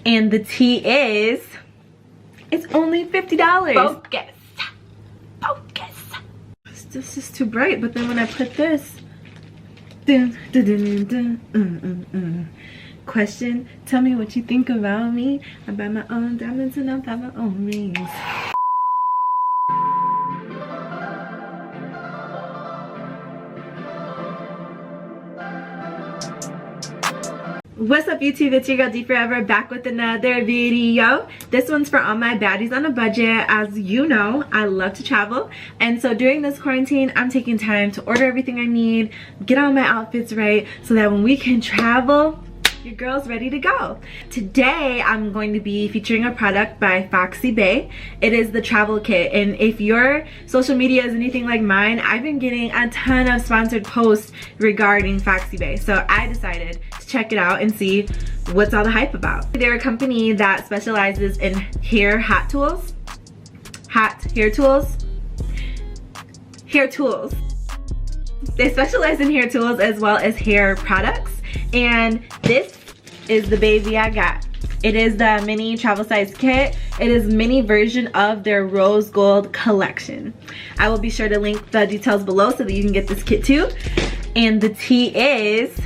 And the tea is, it's only $50. Focus. Focus. This is too bright, but then when I put this, dun, dun, dun, dun, dun, question, tell me what you think about me. I buy my own diamonds and I buy my own rings. What's up YouTube, it's your girl D Forever back with another video. This one's for all my baddies on a budget. As you know, I love to travel, and so during this quarantine I'm taking time to order everything I need, get all my outfits right, so that when we can travel, your girl's ready to go. Today I'm going to be featuring a product by Foxy Bay. It is the travel kit, and if your social media is anything like mine, I've been getting a ton of sponsored posts regarding Foxy Bay, so I decided to check it out and see what's all the hype about. They're a company that specializes in hair tools. They specialize in hair tools as well as hair products, and this is the baby I got. It is the mini travel size kit. It is mini version of their Rose Gold collection. I will be sure to link the details below so that you can get this kit too. And the tea is,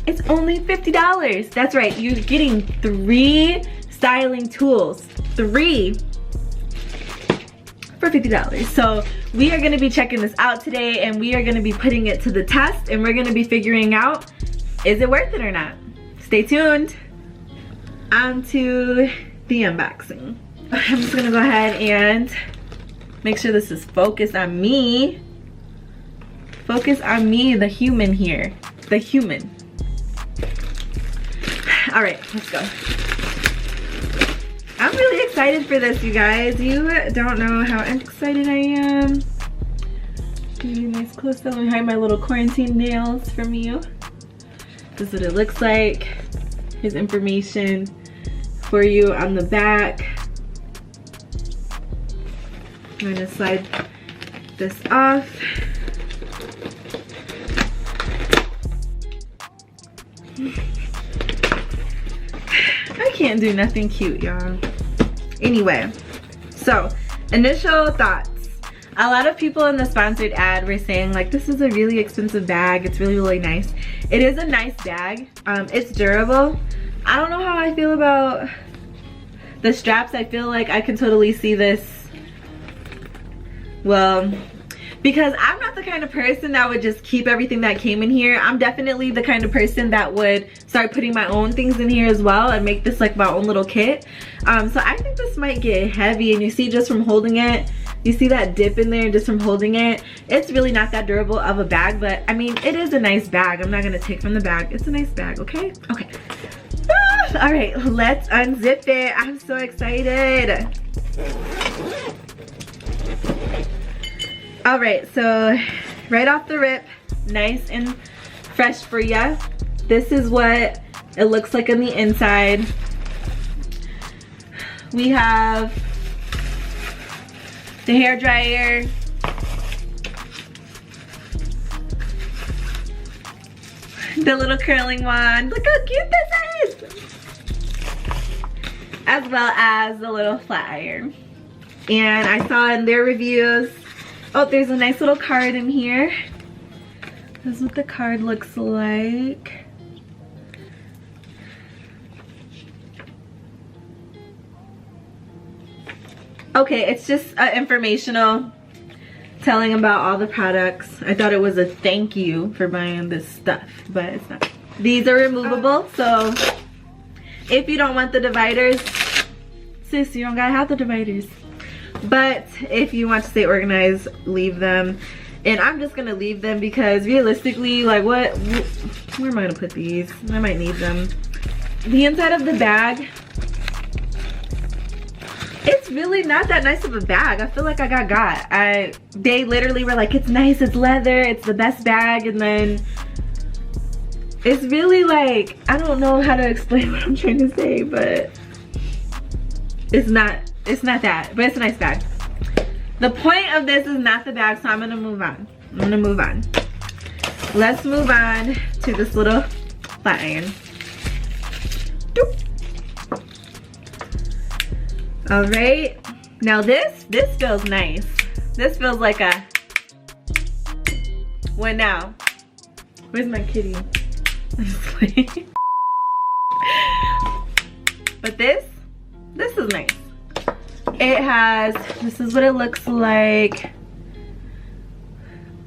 it's only $50. That's right, you're getting 3 styling tools. 3 for $50. So we are gonna be checking this out today, and we are gonna be putting it to the test, and we're gonna be figuring out, is it worth it or not? Stay tuned. On to the unboxing. I'm just gonna go ahead and make sure this is focused on me. Focus on me, the human here. The human. All right, let's go. I'm really excited for this, you guys. You don't know how excited I am. Give you a nice close up and hide my little quarantine nails from you. This is what it looks like. Here's information for you on the back. I'm gonna slide this off. I can't do nothing cute, y'all. Anyway, so initial thoughts. A lot of people in the sponsored ad were saying like, this is a really expensive bag, it's really, really nice. It is a nice bag. It's durable. I don't know how I feel about the straps. I feel like I can totally see this, well, because I'm not the kind of person that would just keep everything that came in here. I'm definitely the kind of person that would start putting my own things in here as well and make this like my own little kit. So I think this might get heavy, and you see just from holding it, you see that dip in there just from holding it. It's really not that durable of a bag, but I mean, it is a nice bag. I'm not gonna take from the bag. It's a nice bag, okay? Okay. All right, let's unzip it. I'm so excited. All right, so right off the rip, nice and fresh for ya. This is what it looks like on the inside. We have the hair dryer, the little curling wand. Look how cute this is! As well as the little flat iron. And I saw in their reviews, oh, there's a nice little card in here. This is what the card looks like. Okay, it's just informational, telling about all the products. I thought it was a thank you for buying this stuff, but it's not. These are removable, so if you don't want the dividers, sis, you don't gotta have the dividers. But if you want to stay organized, leave them. And I'm just gonna leave them because realistically, like where am I gonna put these? I might need them. The inside of the bag, it's really not that nice of a bag. I feel like I got. They literally were like, it's nice, it's leather, it's the best bag, and then it's really like, I don't know how to explain what I'm trying to say, but it's not that, but it's a nice bag. The point of this is not the bag, so I'm gonna move on. Let's move on to this little flat iron. Doop. All right, now this feels nice. This feels like a, what now? Where's my kitty? But this is nice. It has, this is what it looks like.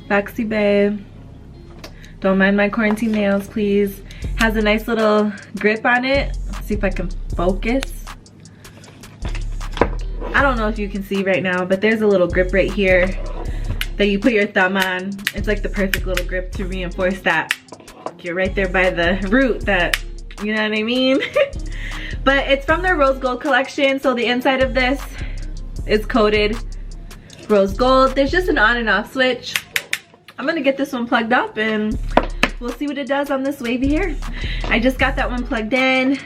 Foxy Bay. Don't mind my quarantine nails, please. Has a nice little grip on it. Let's see if I can focus. I don't know if you can see right now, but there's a little grip right here that you put your thumb on. It's like the perfect little grip to reinforce that you're right there by the root, that, you know what I mean? But it's from their Rose Gold collection, so the inside of this is coated rose gold. There's just an on and off switch. I'm gonna get this one plugged up and we'll see what it does on this wavy hair. I just got that one plugged in.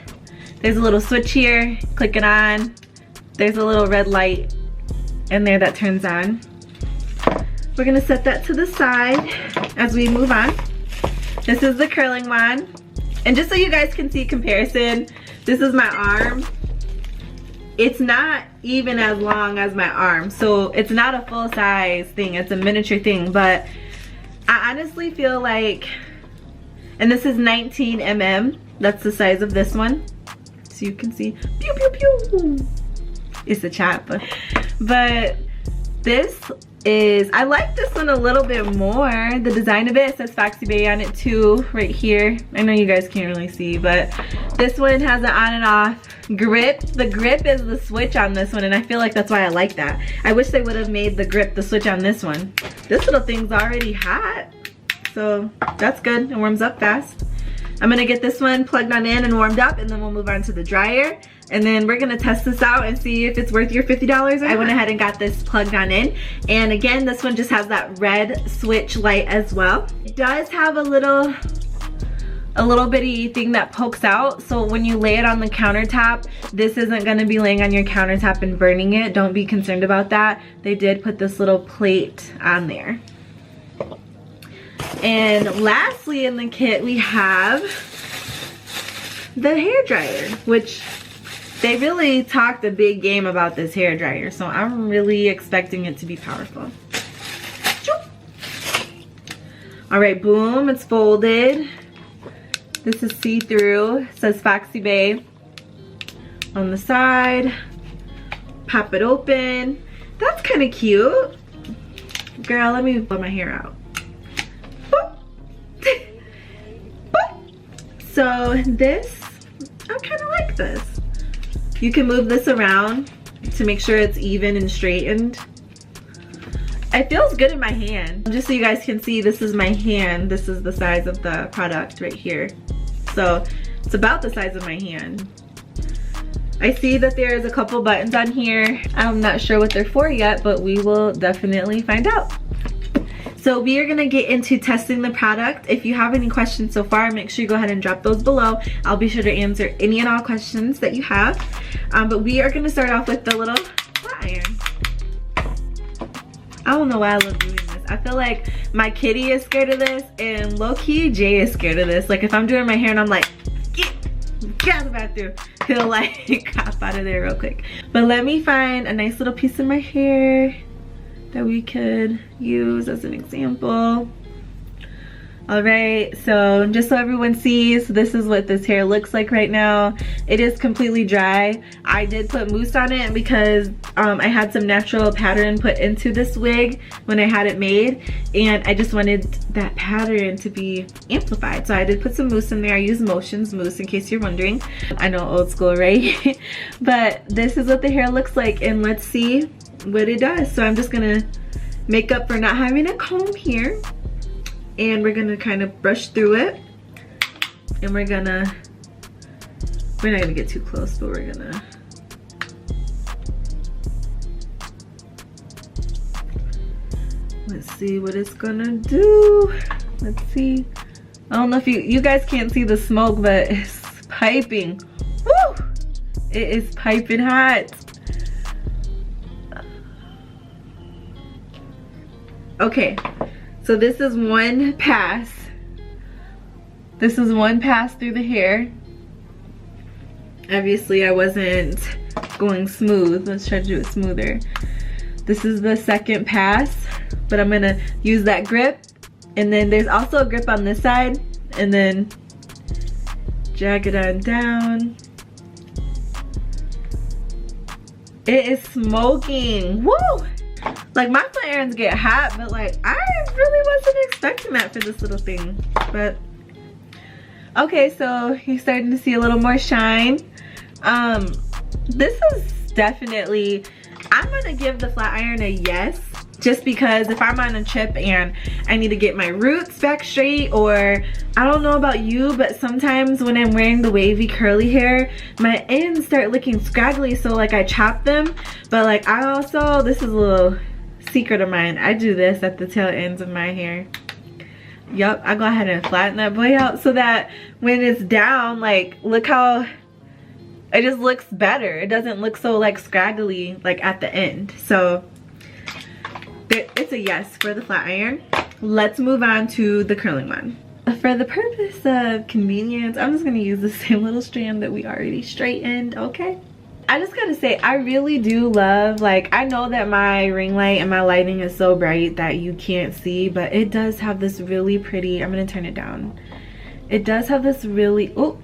There's a little switch here, click it on. There's a little red light in there that turns on. We're gonna set that to the side as we move on. This is the curling wand. And just so you guys can see comparison, this is my arm. It's not even as long as my arm, so it's not a full size thing, it's a miniature thing, but I honestly feel like, and this is 19 mm, that's the size of this one, so you can see, pew pew pew, it's a chop, but this is, I like this one a little bit more. The design of it says Foxy Bay on it too, right here. I know you guys can't really see, but this one has an on and off grip. The grip is the switch on this one, and I feel like that's why I like that. I wish they would have made the grip the switch on this one. This little thing's already hot, so that's good. It warms up fast. I'm gonna get this one plugged on in and warmed up, and then we'll move on to the dryer. And then we're gonna test this out and see if it's worth your $50 or not. I went ahead and got this plugged on in. And again, this one just has that red switch light as well. It does have a little bitty thing that pokes out. So when you lay it on the countertop, this isn't gonna be laying on your countertop and burning it. Don't be concerned about that. They did put this little plate on there. And lastly in the kit, we have the hairdryer, which they really talked a big game about this hairdryer, so I'm really expecting it to be powerful. All right, boom, it's folded. This is see-through. It says Foxy Bay on the side. Pop it open. That's kind of cute. Girl, let me blow my hair out. So this, I kind of like this. You can move this around to make sure it's even and straightened. It feels good in my hand. Just so you guys can see, this is my hand. This is the size of the product right here. So it's about the size of my hand. I see that there's a couple buttons on here. I'm not sure what they're for yet, but we will definitely find out. So we are gonna get into testing the product. If you have any questions so far, make sure you go ahead and drop those below. I'll be sure to answer any and all questions that you have. But we are gonna start off with the little flat iron. I don't know why I love doing this. I feel like my kitty is scared of this, and low-key Jay is scared of this. Like if I'm doing my hair and I'm like, get out of the bathroom, he'll like hop out of there real quick. But let me find a nice little piece of my hair that we could use as an example. All right, so just so everyone sees, this is what this hair looks like right now. It is completely dry. I did put mousse on it because I had some natural pattern put into this wig when I had it made, and I just wanted that pattern to be amplified. So I did put some mousse in there. I use Motions mousse in case you're wondering. I know, old school, right? But this is what the hair looks like, and let's see what it does. So I'm just gonna make up for not having a comb here, and we're gonna kind of brush through it, and we're not gonna get too close, but we're gonna let's see what it's gonna do. Let's see. I don't know if you guys can't see the smoke, but it's piping. Woo! It is piping hot. Okay, so this is one pass. This is one pass through the hair. Obviously I wasn't going smooth. Let's try to do it smoother. This is the second pass, but I'm gonna use that grip, and then there's also a grip on this side, and then drag it on down. It is smoking. Woo! Like, my flat irons get hot, but like, I really wasn't expecting that for this little thing. But okay, so you're starting to see a little more shine. This is definitely, I'm gonna give the flat iron a yes, just because if I'm on a trip and I need to get my roots back straight, or I don't know about you, but sometimes when I'm wearing the wavy curly hair, my ends start looking scraggly, so like I chop them. But like, I also, this is a little secret of mine, I do this at the tail ends of my hair. Yup, I go ahead and flatten that boy out so that when it's down, like, look how it just looks better. It doesn't look so like scraggly like at the end. So it's a yes for the flat iron. Let's move on to the curling one. For the purpose of convenience, I'm just gonna use the same little strand that we already straightened, okay? I just gotta say, I really do love, like, I know that my ring light and my lighting is so bright that you can't see, but it does have this really pretty, I'm gonna turn it down. It does have this really, oh.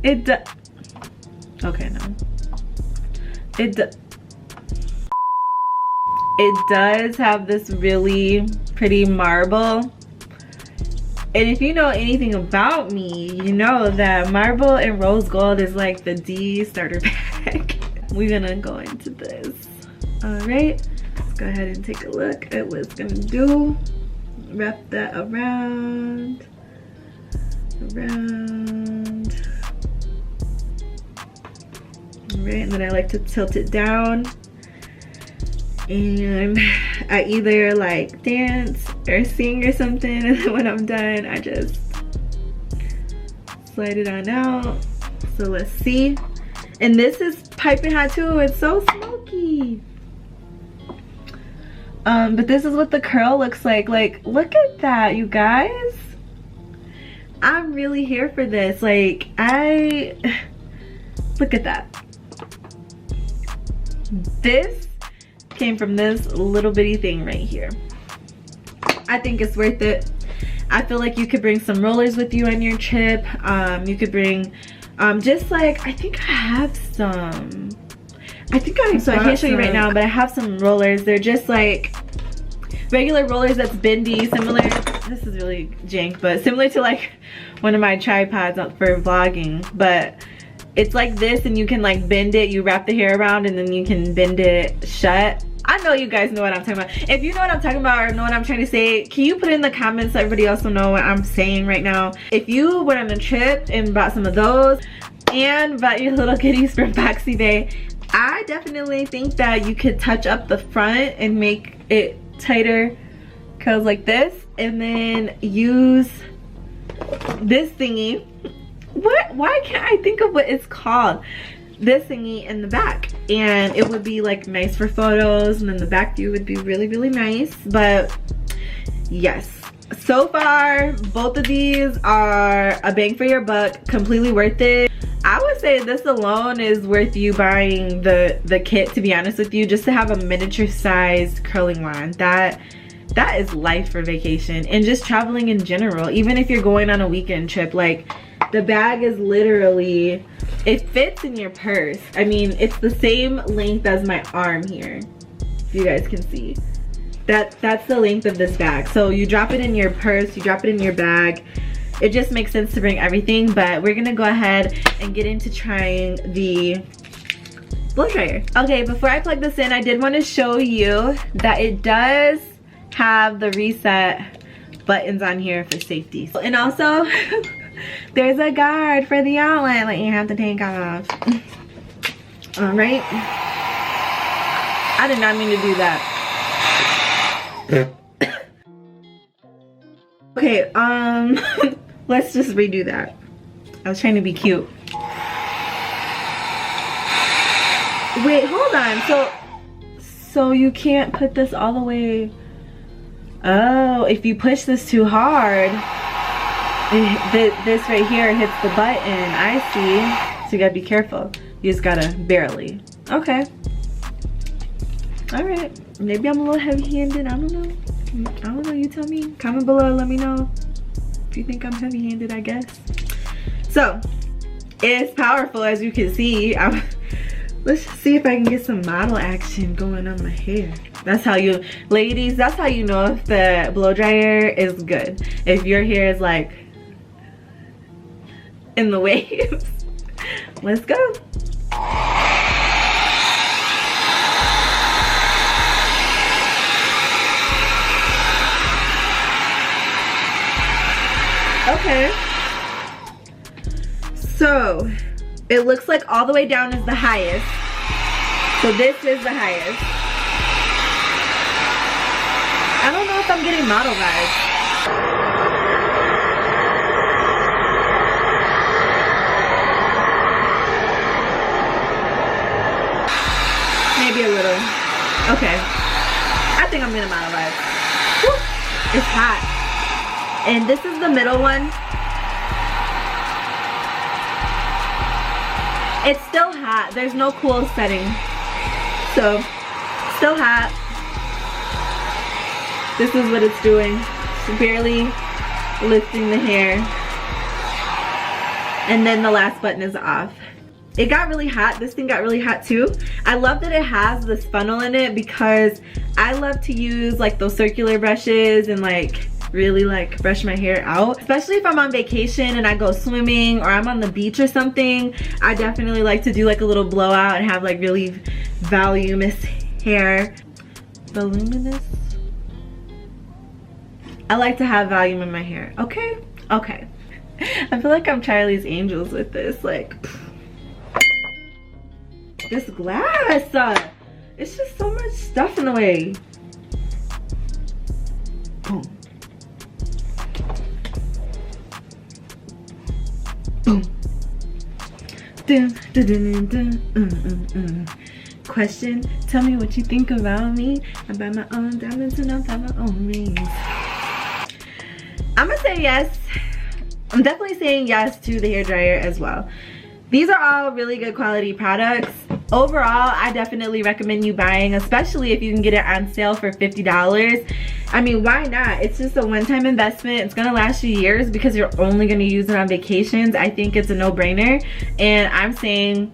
It does, okay, no. It does have this really pretty marble. And if you know anything about me, you know that marble and rose gold is like the D starter pack. We're gonna go into this. All right, let's go ahead and take a look at what it's gonna do. Wrap that around. All right, and then I like to tilt it down. And I either like dance or sing or something, and then when I'm done, I just slide it on out. So let's see. And this is piping hot too. It's so smoky. But this is what the curl looks like. Like, look at that, you guys. I'm really here for this. Like, look at that. This came from this little bitty thing right here. I think it's worth it. I feel like you could bring some rollers with you on your trip. You could bring just like, I think I have some. So I can't show you right now, but I have some rollers. They're just like regular rollers that's bendy, similar, this is really jank, but similar to like one of my tripods for vlogging. But it's like this, and you can like bend it, you wrap the hair around, and then you can bend it shut. I know you guys know what I'm talking about. If you know what I'm talking about or know what I'm trying to say, can you put it in the comments so everybody else will know what I'm saying right now? If you went on a trip and bought some of those and bought your little kitties from Foxy Bay, I definitely think that you could touch up the front and make it tighter curls like this, and then use this thingy. Why can't I think of what it's called? This thingy in the back, and it would be like nice for photos, and then the back view would be really, really nice. But yes, so far both of these are a bang for your buck, completely worth it. I would say this alone is worth you buying the kit, to be honest with you, just to have a miniature sized curling wand. That is life for vacation and just traveling in general. Even if you're going on a weekend trip, like, the bag is literally, it fits in your purse. I mean, it's the same length as my arm here, if you guys can see. That's the length of this bag. So you drop it in your purse, you drop it in your bag. It just makes sense to bring everything. But we're gonna go ahead and get into trying the blow dryer. Okay, before I plug this in, I did want to show you that it does have the reset buttons on here for safety. And also, there's a guard for the outlet that you have to take off. All right. I did not mean to do that. Okay, let's just redo that. I was trying to be cute. Wait, hold on. So you can't put this all the way. Oh, if you push this too hard, this right here hits the button. I see. So you gotta be careful. You just gotta barely. Okay. All right. Maybe I'm a little heavy-handed. I don't know. I don't know. You tell me. Comment below. Let me know if you think I'm heavy-handed, I guess. So, it's powerful, as you can see. Let's just see if I can get some model action going on my hair. That's how you, ladies, that's how you know if the blow dryer is good. If your hair is like in the waves. Let's go. Okay. So, it looks like all the way down is the highest. So this is the highest. I don't know if I'm getting model vibes. Maybe a little. Okay. I think I'm getting model vibes. Woo. It's hot. And this is the middle one. It's still hot. There's no cool setting. So, still hot. This is what it's doing. It's barely lifting the hair. And then the last button is off. It got really hot. This thing got really hot too. I love that it has this funnel in it because I love to use like those circular brushes and like really like brush my hair out, especially if I'm on vacation and I go swimming or I'm on the beach or something. I definitely like to do like a little blowout and have like really voluminous hair. Voluminous? I like to have volume in my hair. Okay, okay. I feel like I'm Charlie's Angels with this, like this glass, it's just so much stuff in the way. Boom. Boom. Dun, dun, dun, dun, dun. Question, tell me what you think about me. I buy my own diamonds and I buy my own rings. I'm gonna say yes. I'm definitely saying yes to the hairdryer as well. These are all really good quality products. Overall, I definitely recommend you buying, especially if you can get it on sale for $50. I mean, why not? It's just a one-time investment. It's gonna last you years because you're only gonna use it on vacations. I think it's a no-brainer. And I'm saying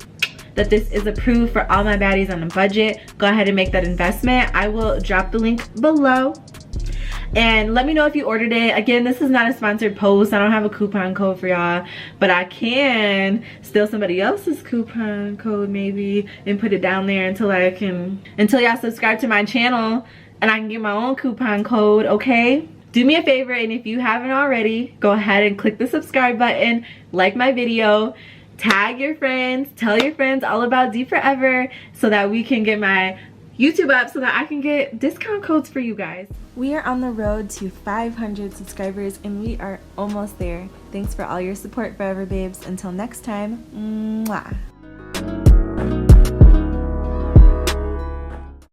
that this is approved for all my baddies on a budget. Go ahead and make that investment. I will drop the link below. And let me know if you ordered it. Again, this is not a sponsored post. I don't have a coupon code for y'all, but I can steal somebody else's coupon code maybe and put it down there until y'all subscribe to my channel and I can get my own coupon code, okay? Do me a favor, and if you haven't already, go ahead and click the subscribe button, like my video, tag your friends, tell your friends all about D Forever so that we can get my YouTube up so that I can get discount codes for you guys. We are on the road to 500 subscribers and we are almost there. Thanks for all your support, Forever Babes. Until next time, mwah.